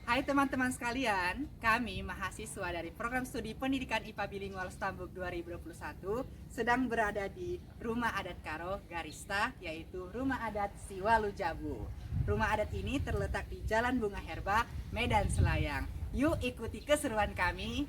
Hai teman-teman sekalian, kami mahasiswa dari Program Studi Pendidikan IPA Bilingual Stambuk 2021 sedang berada di Rumah Adat Karo Garista, yaitu Rumah Adat Siwalu Jabu. Rumah adat ini terletak di Jalan Bunga Herba, Medan Selayang. Yuk ikuti keseruan kami.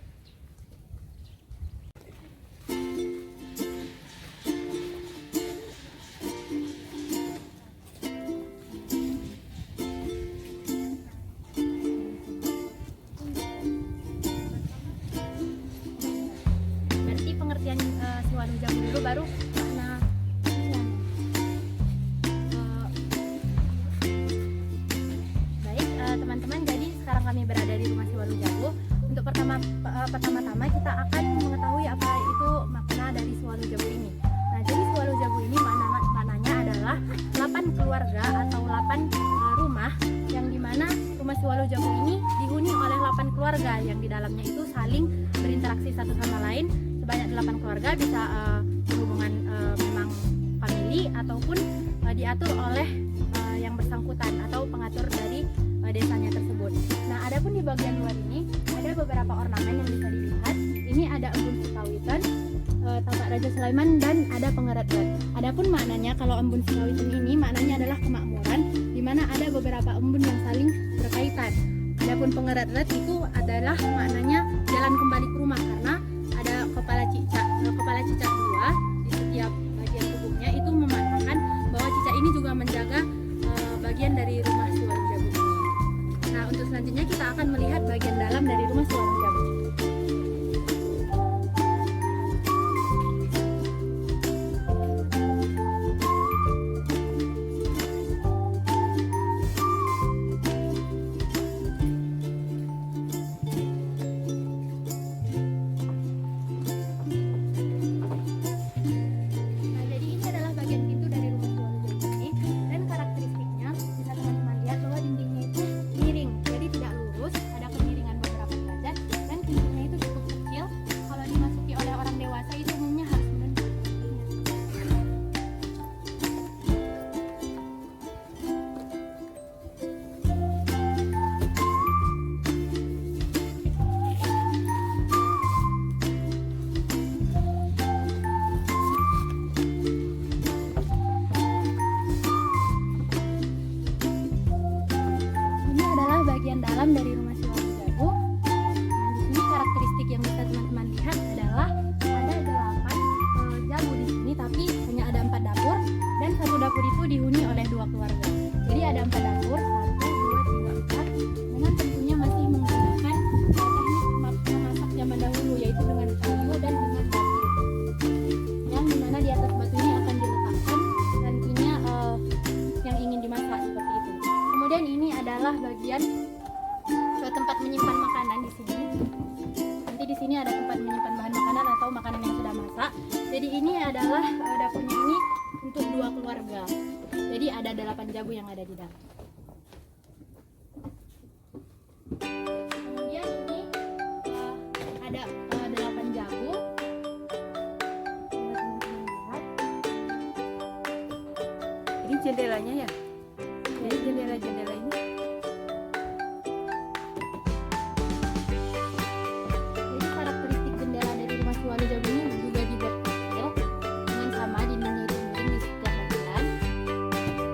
Berarti pengertian Siwalu Jabu dulu baru makna baik teman-teman, jadi sekarang kami berada di rumah Siwalu Jabu. Untuk pertama-tama kita akan mengetahui apa itu makna dari Siwalu Jabu ini. Nah, jadi Siwalu Jabu ini maknanya adalah 8 keluarga atau 8 rumah, yang dimana rumah Siwalu Jabu ini dihuni oleh 8 keluarga yang di dalamnya itu saling berinteraksi satu sama lain. Sebanyak 8 keluarga, bisa berhubungan memang family ataupun diatur oleh yang bersangkutan atau pengatur dari desanya tersebut. Nah, adapun di bagian luar ini ada beberapa ornamen yang bisa dilihat. Ini ada embun Sikawitan, tapak Raja Sulaiman, dan ada pengerat-erat. Adapun maknanya, kalau embun Sikawitan ini maknanya adalah kemakmuran, di mana ada beberapa embun yang saling berkaitan. Adapun pengerat-erat itu adalah maknanya jalan kembali ke rumah, karena ada kepala cicak dua di setiap bagian tubuhnya, itu memaknakan bahwa cicak ini juga menjaga bagian dari rumah Siwalu Jabu ini. Nah, untuk selanjutnya kita akan melihat bagian dalam dari rumah Siwalu Jabu. Nah, jadi ini adalah bagian pintu dari rumah Siwalu Jabu ini, dan karakteristiknya bisa teman-teman lihat bahwa dindingnya itu miring, jadi tidak lurus, ada kemiringan beberapa derajat, dan pintunya itu cukup kecil. Kalau dimasuki oleh orang dewasa itu umumnya harus menunduk. Ini adalah bagian dalam dari rumah Siwalu Jabu. Nah, di sini karakteristik yang bisa teman-teman lihat adalah ada 8 jabu di sini, tapi hanya ada 4 dapur, dan satu dapur itu dihuni oleh 2 keluarga. Jadi ada 4 dapur, 1, 2, 3, 4, dengan tentunya masih menggunakan teknik memasak zaman dahulu, yaitu dengan kayu dan dengan batu. Yang dimana di atas batu ini akan diletakkan nantinya yang ingin dimasak seperti itu. Kemudian ini adalah bagian tempat menyimpan makanan di sini. Nanti di sini ada tempat menyimpan bahan makanan atau makanan yang sudah masak. Jadi ini adalah dapurnya ini untuk 2 keluarga. Jadi ada 8 jabu yang ada di dalam. Kemudian ini ada 8 jabu. Teman-teman lihat. Ini jendelanya ya? Jadi jendela-jendela ini Jadi karakteristik jendela dari rumah Siwalu Jabu ini juga dibuat kecil, dengan sama dindingnya itu miring di setiap bagian. Seperti ini.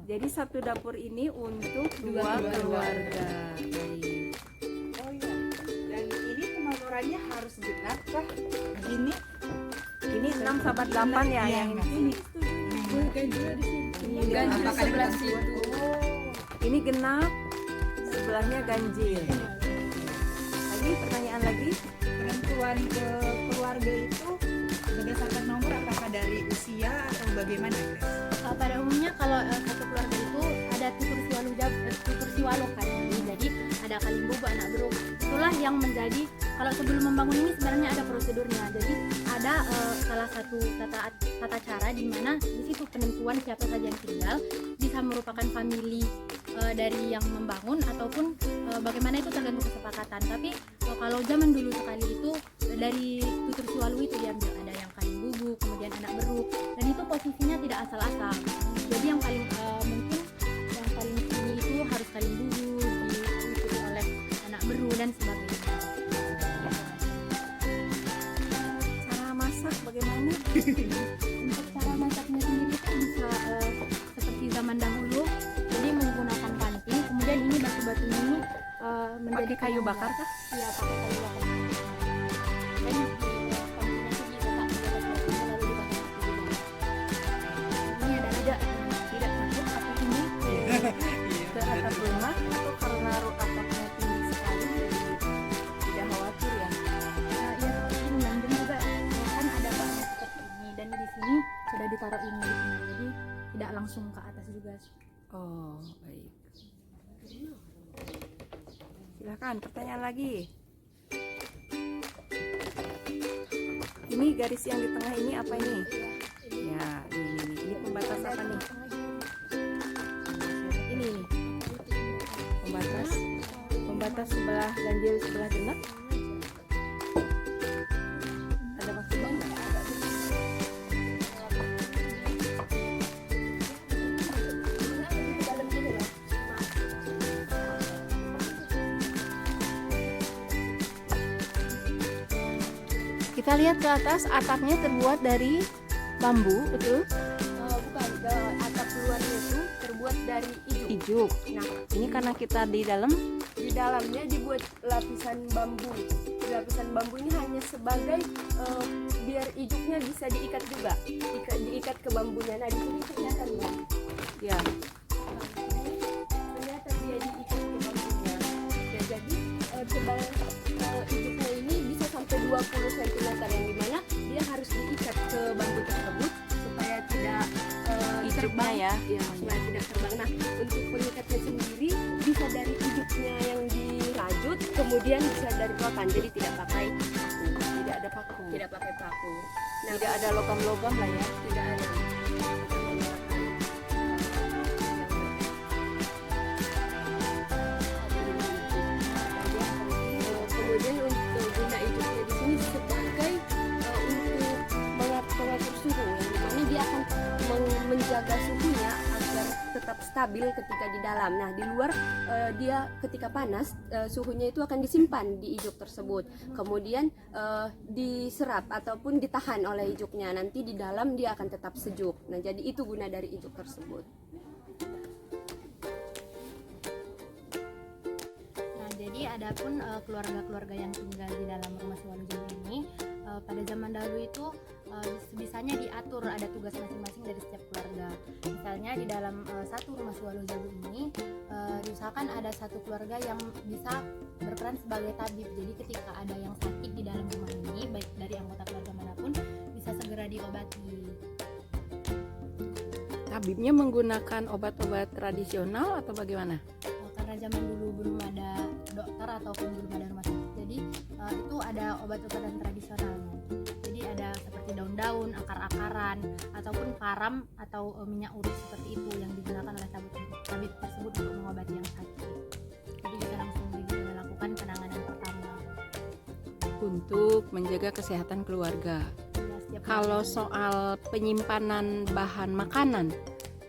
Jadi satu dapur ini untuk dua keluarga. Baik. Oh iya. Dan ini penomorannya harus genap kah? Gini? Ini 6 sahabat 8 ya yang ini. Ganjil Apakah sebelah di situ. Ini genap, sebelahnya ganjil. Lagi pertanyaan lagi? Penentuan ke keluarga itu berdasarkan nomor apakah dari usia atau bagaimana, Grace? Pada umumnya kalau satu keluarga itu ada tutur siwalu kan, jadi ada kaling bubu, anak beruk. Itulah yang menjadi, kalau sebelum membangun ini sebenarnya ada prosedurnya. Jadi ada salah satu tata cara di mana di situ penentuan siapa saja yang tinggal, bisa merupakan famili dari yang membangun ataupun bagaimana itu tergantung kesepakatan. Tapi kalau zaman dulu sekali itu dari tutur siwalu itu diambil, ada yang kaling bubu, kemudian anak beruk, dan itu posisinya tidak asal-asal. Jadi yang paling mungkin yang paling tinggi itu harus kaling bubu, diikuti oleh anak beru dan sebagainya. Cara masak bagaimana? Untuk cara masaknya sendiri itu bisa seperti zaman dahulu, jadi menggunakan panting, kemudian ini batu-batu ini menjadi Pakai kayu bakar kah? Iya, pakai kayu bakar. Dan pantingnya itu diletak di atas batunya lalu dibakar api juga. Ini adalah Tidak takut api ini ke atap rumah atau karena atapnya tinggi sekali jadi tidak khawatir ya? ya seperti ini, dan juga kan ada baknya seperti ini, dan di sini sudah ditaruh ini di sini, jadi tidak langsung ke atas juga. Oh, baik. Silakan, pertanyaan lagi. Ini garis yang di tengah ini apa ini? Ya, ini pembatas apa nih? Ini pembatas sebelah ganjil sebelah genap. Ada maksudnya nggak? Kita lihat ke atas, atapnya terbuat dari bambu, betul? Bukan, atap luarnya itu terbuat dari ijuk. Ijuk. Nah, Ini karena kita di dalam. di dalamnya dibuat lapisan bambu. Lapisan bambu ini hanya sebagai biar ijuknya bisa diikat juga, diikat ke bambunya. Nah, di sini kelihatan Bang. Ya. Ternyata dia diikat ke bambunya. Ya, jadi tebal ijuknya ini bisa sampai 20 cm, yang dimana dia harus diikat ke bambu tersebut supaya tidak Ijuknya terbang. ya. Ya, supaya tidak terbang. Nah, untuk pengikatnya sendiri bisa dari ijuknya yang dirajut, kemudian bisa dari rotan, jadi tidak pakai paku. Tidak ada paku. Tidak pakai paku. Nah, Tidak ada logam-logam lah ya. tidak ada. Kemudian untuk guna ijuknya di sini sebagai untuk mengatur suhu, yang dimana dia akan menjaga suhunya agar tetap stabil ketika di dalam. Nah, di luar dia ketika panas suhunya itu akan disimpan di ijuk tersebut, kemudian diserap ataupun ditahan oleh ijuknya. Nanti di dalam dia akan tetap sejuk. Nah, jadi itu guna dari ijuk tersebut. Nah, jadi adapun keluarga-keluarga yang tinggal di dalam rumah Siwalu Jabu ini pada zaman dahulu itu sebisanya diatur, ada tugas masing-masing dari setiap keluarga. Misalnya di dalam satu rumah Siwalu Jabu ini misalkan ada satu keluarga yang bisa berperan sebagai tabib. Jadi ketika ada yang sakit di dalam rumah ini, baik dari anggota keluarga manapun, bisa segera diobati. Tabibnya menggunakan obat-obat tradisional atau bagaimana? Karena zaman dulu belum ada dokter ataupun belum ada rumah sakit, jadi itu ada obat-obatan tradisionalnya. Jadi ada seperti daun-daun, akar-akaran, ataupun karam atau minyak urut seperti itu yang digunakan oleh tabib tersebut untuk mengobati yang sakit. Jadi bisa langsung dilakukan penanganan pertama. Untuk menjaga kesehatan keluarga. Ya, setiap Kalau keluarga. soal penyimpanan bahan makanan,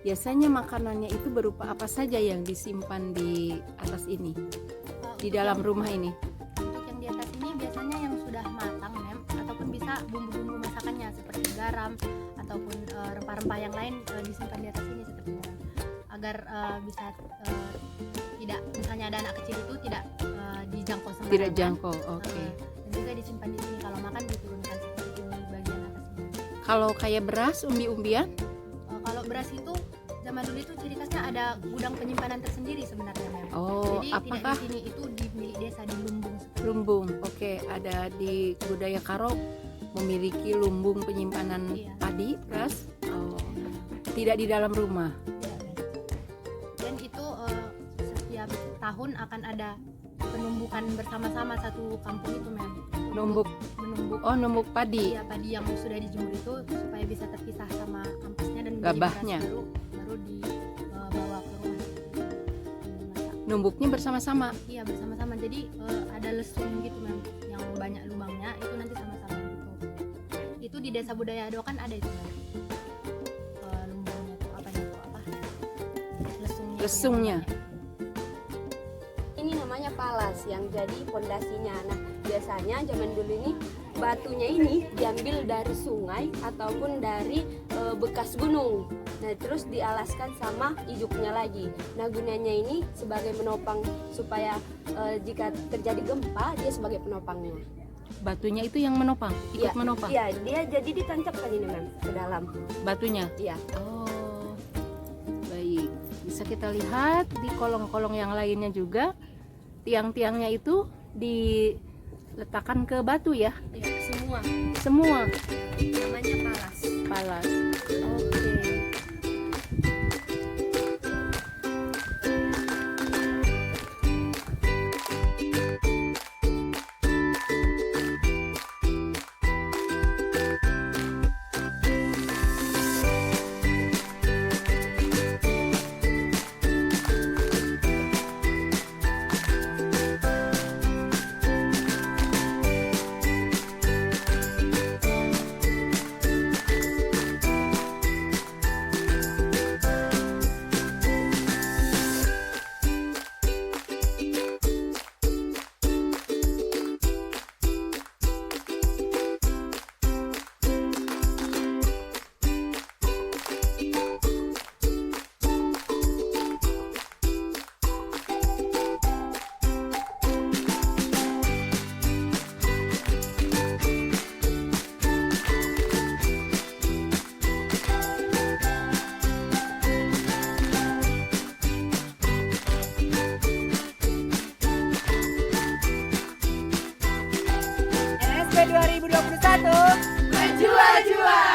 biasanya makanannya itu berupa apa saja yang disimpan di atas ini, di dalam rumah ini? Untuk yang di atas ini biasanya yang sudah matang, Mem, ataupun bisa bumbu-bumbu masakannya seperti garam ataupun rempah-rempah yang lain disimpan di atas ini seperti itu. agar bisa tidak, misalnya ada anak kecil itu tidak dijangkau sembarangan. Tidak jangkau, oke. Dan juga disimpan di sini, kalau makan diturunkan seperti ini bagian atasnya. Kalau kayak beras, umbi-umbian, Kalau beras itu zaman dulu itu ciri khasnya ada gudang penyimpanan tersendiri sebenarnya, Mem. oh Jadi apakah tidak di sini, itu di milik desa di Lumbung. lumbung? Oke, ada di budaya Karo memiliki lumbung penyimpanan Iya. padi, beras. Oh, tidak di dalam rumah. Ya, Mem. Dan itu setiap tahun akan ada penumbukan bersama-sama satu kampung itu, Mem. Numbuk, Menumbuk oh numbuk padi. iya, padi yang sudah dijemur itu supaya bisa terpisah sama ampasnya dan menjadi Gabahnya. beras baru dibawa ke rumah dimasak. Numbuknya bersama-sama. Iya, bersama-sama. Jadi ada lesung gitu, Mem, yang banyak lubangnya itu nanti sama-sama gitu. Itu di Desa Budaya Ado kan ada itu, Mem. Lumbungnya tuh apa lesungnya. Lesungnya. Ini namanya palas yang jadi pondasinya. Nah, biasanya zaman dulu ini batunya ini diambil dari sungai ataupun dari bekas gunung. Nah, terus dialaskan sama ijuknya lagi. Nah, gunanya ini sebagai menopang supaya jika terjadi gempa dia sebagai penopangnya. Batunya itu yang menopang, ikut Iya, menopang. Iya, dia jadi ditancapkan ini, Mem, ke dalam. Batunya. Iya. Oh, baik. Bisa kita lihat di kolong-kolong yang lainnya juga, tiang-tiangnya itu diletakkan ke batu ya, Iya, semua semua namanya palas. palas. Oke. NSP 2021 menjua-jua.